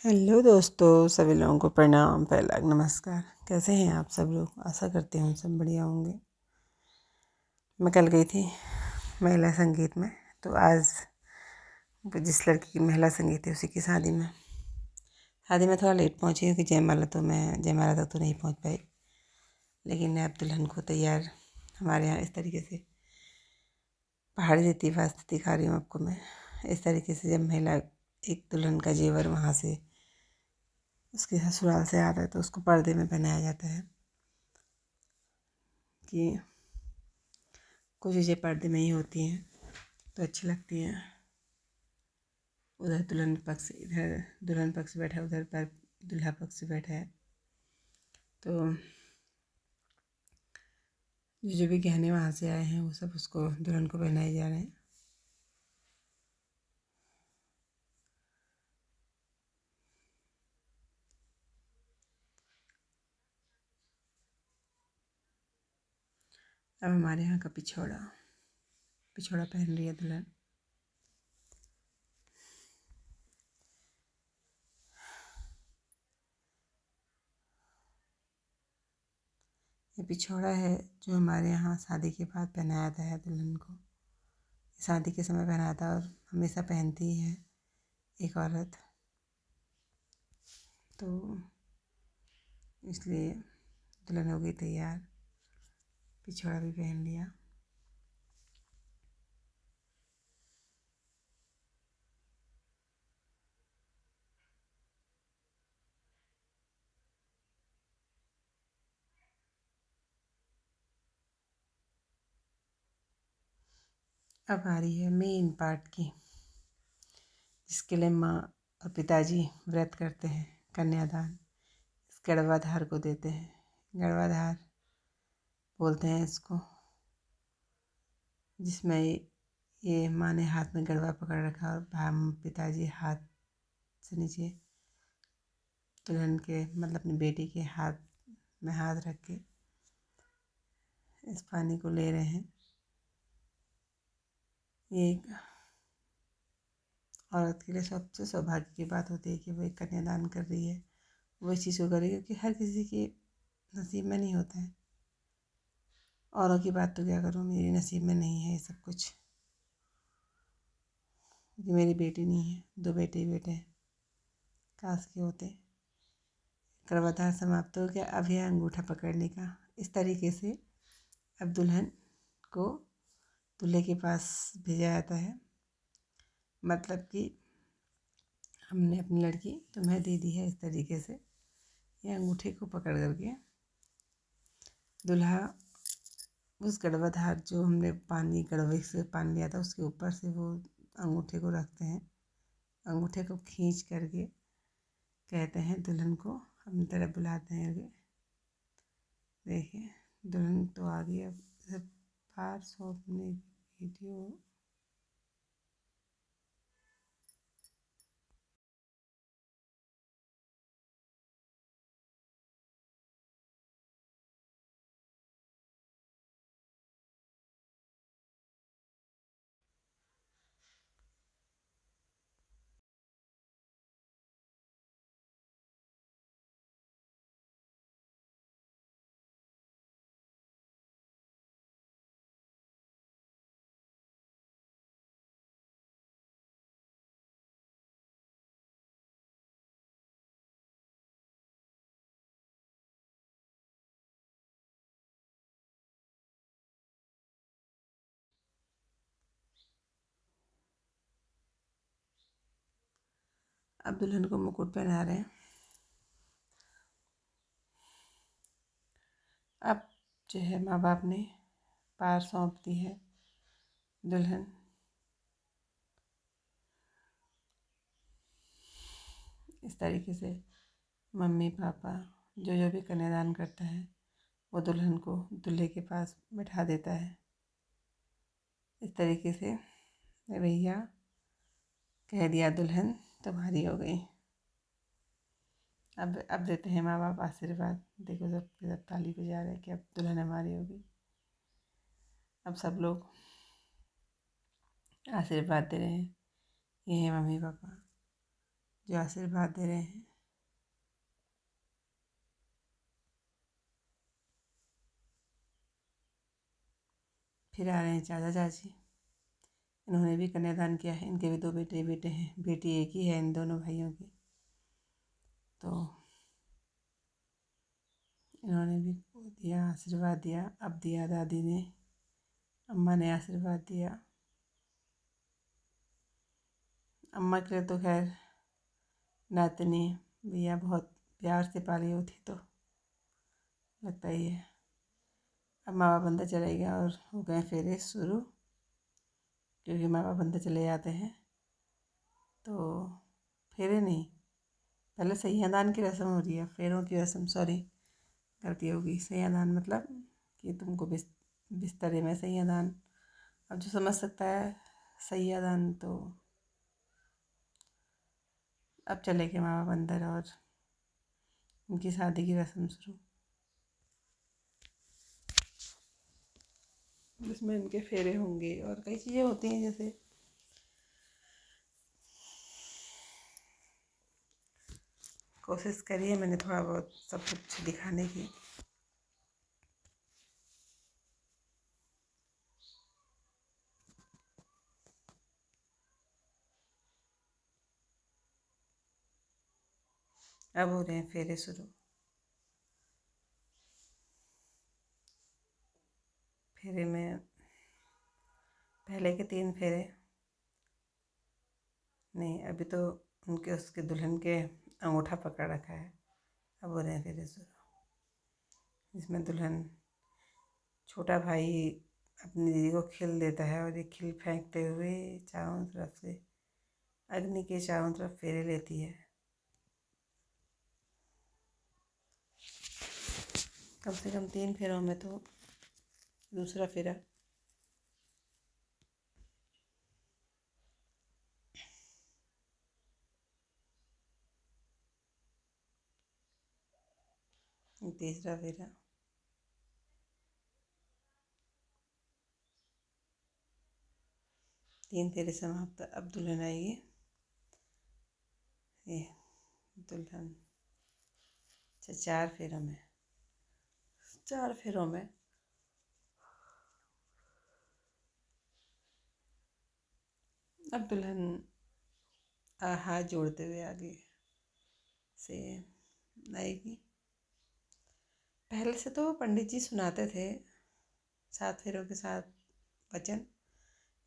Hello दोस्तों, सभी लोगों को प्रणाम, पहला नमस्कार। कैसे हैं आप सब लोग? आशा करती हूँ सब बढ़िया होंगे। मैं कल गई थी महिला संगीत में, तो आज वो जिस लड़की की महिला संगीत है उसी की शादी में थोड़ा लेट पहुँची क्योंकि जयमाला तक तो नहीं पहुँच पाई। लेकिन अब दुल्हन को तैयार हमारे यहाँ इस तरीके से पहाड़ी रीति वास्ते दिखा रही हूँ आपको मैं। इस तरीके से जब महिला एक दुल्हन का जेवर वहाँ से उसके ससुराल से आता है तो उसको पर्दे में पहनाया जाता है कि कुछ चीज़ें पर्दे में ही होती हैं तो अच्छी लगती हैं। उधर दुल्हन पक्ष, इधर दुल्हन पक्ष बैठा है, उधर पर दूल्हा पक्ष बैठा है। तो जो भी गहने वहाँ से आए हैं वो सब उसको दुल्हन को पहनाए जा रहे हैं। अब हमारे यहाँ का पिछौड़ा पिछौड़ा पहन रही है दुल्हन। ये पिछौड़ा है जो हमारे यहाँ शादी के बाद पहनाया जाता है दुल्हन को। शादी के समय पहनाया था और हमेशा पहनती ही है एक औरत, तो इसलिए दुल्हन हो गई तैयार, पिछौड़ा भी पहन लिया। अब आ रही है मेन पार्ट की, जिसके लिए माँ और पिताजी व्रत करते हैं, कन्यादान। इस गड़वाधार को देते हैं। गड़वाधार बोलते हैं इसको, जिसमें ये माँ ने हाथ में गड़वा पकड़ रखा और पिताजी हाथ से नीचे दुल्हन के मतलब अपनी बेटी के हाथ में हाथ रख के इस पानी को ले रहे हैं। ये एक औरत के लिए सबसे सौभाग्य की बात होती है कि वो एक कन्यादान कर रही है। वो इस चीज़ को कर रही है क्योंकि हर किसी के नसीब में नहीं होता है। औरों की बात तो क्या करूँ, मेरी नसीब में नहीं है ये सब कुछ, क्योंकि मेरी बेटी नहीं है, 2 बेटे ही बेटे हैं। काश के होते। गर्भाधान समाप्त हो गया। अब है अंगूठा पकड़ने का। इस तरीके से अब दुल्हन को दूल्हे के पास भेजा जाता है। मतलब कि हमने अपनी लड़की तुम्हें दे दी है। इस तरीके से ये अंगूठे को पकड़ करके दूल्हा उस गड़वाधार जो हमने गड़वे से पानी लिया था उसके ऊपर से वो अंगूठे को रखते हैं। अंगूठे को खींच करके कहते हैं दुल्हन को अपनी तरफ बुलाते हैं। देखिए दुल्हन तो आ गई। अब सब बार सौंपने की वीडियो। अब दुल्हन को मुकुट पहना रहे हैं। अब जो है माँ बाप ने पार सौंप दी है। दुल्हन इस तरीके से मम्मी पापा जो जो भी कन्यादान करता है वो दुल्हन को दूल्हे के पास बैठा देता है। इस तरीके से भैया कह दिया दुल्हन तुम्हारी हो गई। अब देते हैं माँ बाप आशीर्वाद। देखो सब ताली बजा रहे हैं कि अब दुल्हन हमारी होगी। अब सब लोग आशीर्वाद दे रहे हैं। ये है मम्मी पापा जो आशीर्वाद दे रहे हैं। फिर आ रहे हैं चाचा चाची, इन्होंने भी कन्यादान किया है। इनके भी 2 बेटे हैं, बेटी एक ही है इन दोनों भाइयों की। तो इन्होंने भी दिया, आशीर्वाद दिया। अब दिया दादी ने, अम्मा ने आशीर्वाद दिया। अम्मा के लिए तो खैर नातनी भैया बहुत प्यार से पाली होती तो लगता ही है। अब मावा बंदा चले गया और हो गए फेरे शुरू, क्योंकि मावा बंदा चले जाते हैं तो फेरे नहीं, पहले सैयादान की रस्म हो रही है, फेरों की रस्म, सॉरी गलती होगी। सैयादान मतलब कि तुमको बिस्तरे में सैयादान, अब जो समझ सकता है सैयादान। तो अब चले गए मावा बंदर और उनकी शादी की रस्म शुरू, जिसमें इनके फेरे होंगे और कई चीज़ें होती हैं। जैसे कोशिश करी है मैंने थोड़ा बहुत सब कुछ दिखाने की। अब हो रहे हैं फेरे शुरू। फेरे में पहले के 3 फेरे नहीं, अभी तो उनके उसके दुल्हन के अंगूठा पकड़ रखा है। अब हो रहे हैं फेरे शुरू, जिसमें दुल्हन, छोटा भाई अपनी दीदी को खिल देता है और ये खिल फेंकते हुए चारों तरफ से, अग्नि के चारों तरफ फेरे लेती है। कम से कम 3 फेरों में तो दूसरा फेरा तीसरा फेरा, तीन फेरे समाप्त। अब दुल्हन आएगी। ये दुल्हन 4 फेरों में, 4 फेरों में अब दुल्हन हाथ जोड़ते हुए आगे से आएगी। पहले से तो पंडित जी सुनाते थे 7 फेरों के साथ वचन,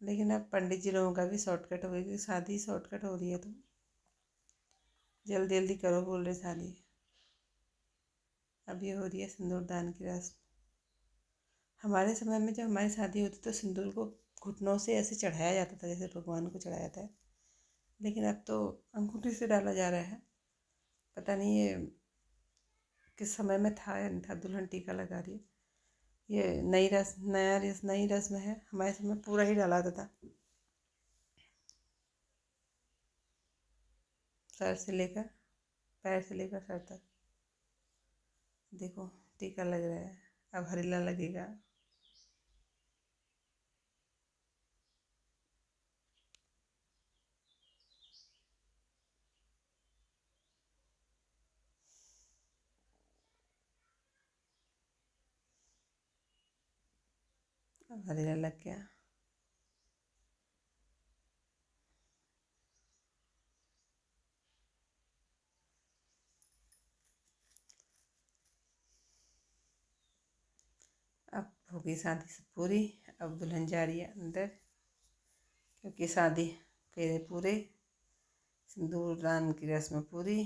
लेकिन अब पंडित जी लोगों का भी शॉर्टकट हो गया, क्योंकि शादी शॉर्टकट हो रही है तो जल्दी जल्दी करो बोल रहे शादी। अब ये हो रही है सिंदूर दान की रस्म। हमारे समय में जब हमारी शादी होती तो सिंदूर को घुटनों से ऐसे चढ़ाया जाता था जैसे भगवान को चढ़ाया जाता है, लेकिन अब तो अंगूठी से डाला जा रहा है। पता नहीं ये किस समय में था या नहीं था। दुल्हन टीका लगा रही है, ये नई रस्म है। हमारे समय पूरा ही डाला जाता था, सर से लेकर पैर से लेकर सर तक। देखो टीका लग रहा है, अब हरीला लगेगा। अब हरीला लग गया। अब होगी शादी से पूरी। अब दुल्हन जा रही है अंदर, क्योंकि शादी फेरे पूरे, सिंदूर दान की रस्म पूरी।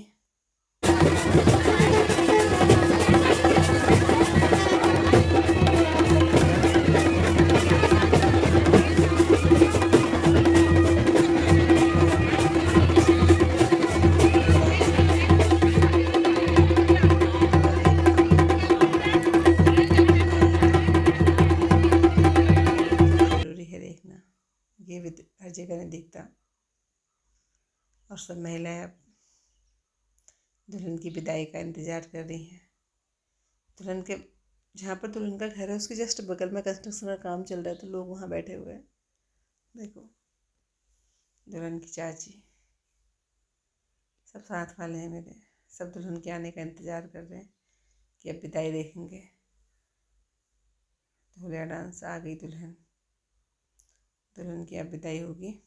जरूरी है देखना, ये भी हर जगह नहीं दिखता। और सब महिलाएं अब दुल्हन की विदाई का इंतज़ार कर रही हैं। दुल्हन के, जहाँ पर दुल्हन का घर है उसके जस्ट बगल में कंस्ट्रक्शन का काम चल रहा है, तो लोग वहाँ बैठे हुए हैं। देखो दुल्हन की चाची, सब साथ वाले हैं मेरे, सब दुल्हन के आने का इंतज़ार कर रहे हैं कि अब विदाई देखेंगे। ढोलिया डांस, आ गई दुल्हन, दुल्हन की अब विदाई होगी।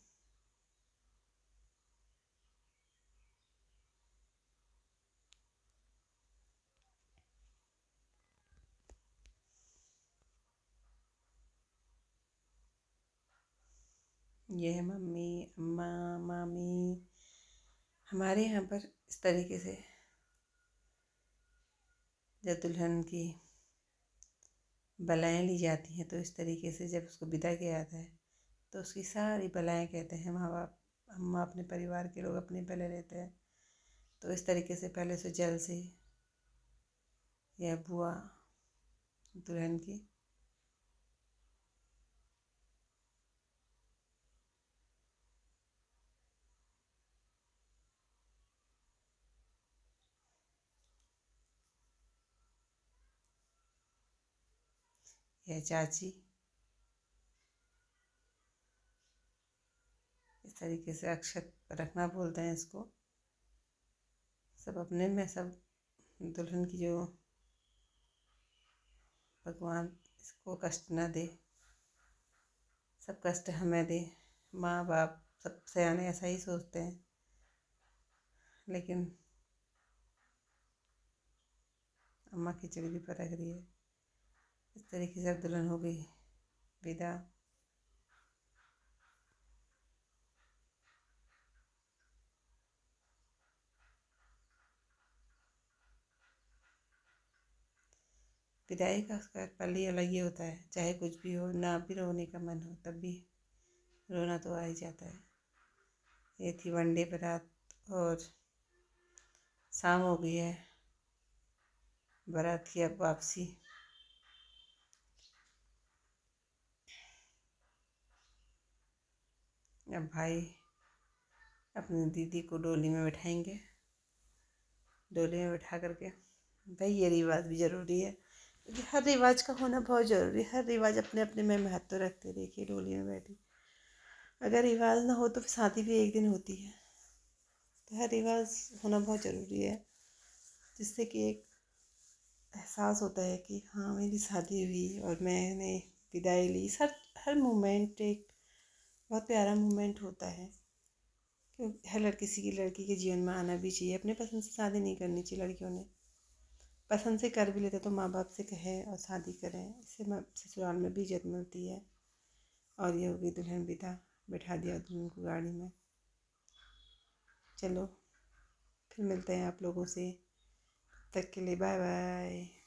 ये है मम्मी, अम्मा, मामी। हमारे यहाँ पर इस तरीके से जब दुल्हन की बलाएँ ली जाती हैं, तो इस तरीके से जब उसको विदा किया जाता है तो उसकी सारी बलाएँ कहते हैं माँ बाप, अम्मा, अपने परिवार के लोग अपने पहले लेते हैं। तो इस तरीके से पहले से जल से या बुआ दुल्हन की या चाची, इस तरीके से अक्षत रखना बोलते हैं इसको। सब अपने में, सब दुल्हन की जो भगवान इसको कष्ट ना दे, सब कष्ट हमें दे। माँ बाप सब सयाने ऐसा ही सोचते हैं, लेकिन अम्मा खिचड़ी भी पटक रही है। इस तरीके से अब दुल्हन हो गई विदा। विदाई का उसका पल ही अलग ही होता है, चाहे कुछ भी हो, ना भी रोने का मन हो तब भी रोना तो आ ही जाता है। ये थी वनडे बारात और शाम हो गई है, बारात की अब वापसी। अब भाई अपनी दीदी को डोली में बैठाएंगे, डोली में बैठा करके, भाई ये रिवाज भी ज़रूरी है क्योंकि हर रिवाज का होना बहुत ज़रूरी है। हर रिवाज अपने अपने में महत्व रखते। देखिए डोली में बैठी, अगर रिवाज ना हो तो फिर शादी भी एक दिन होती है। तो हर रिवाज होना बहुत ज़रूरी है, जिससे कि एक एहसास होता है कि हाँ मेरी शादी हुई और मैंने विदाई ली। हर हर मोमेंट एक बहुत प्यारा मोमेंट होता है, क्योंकि हर लड़की, किसी की लड़की के जीवन में आना भी चाहिए। अपने पसंद से शादी नहीं करनी चाहिए लड़कियों ने। पसंद से कर भी लेते तो माँ बाप से कहें और शादी करें, इससे ससुराल में भी इज्जत मिलती है। और ये हो गई दुल्हन विदा, बैठा दिया दुल्हन को गाड़ी में। चलो फिर मिलते हैं आप लोगों से, तब तक के लिए बाय बाय।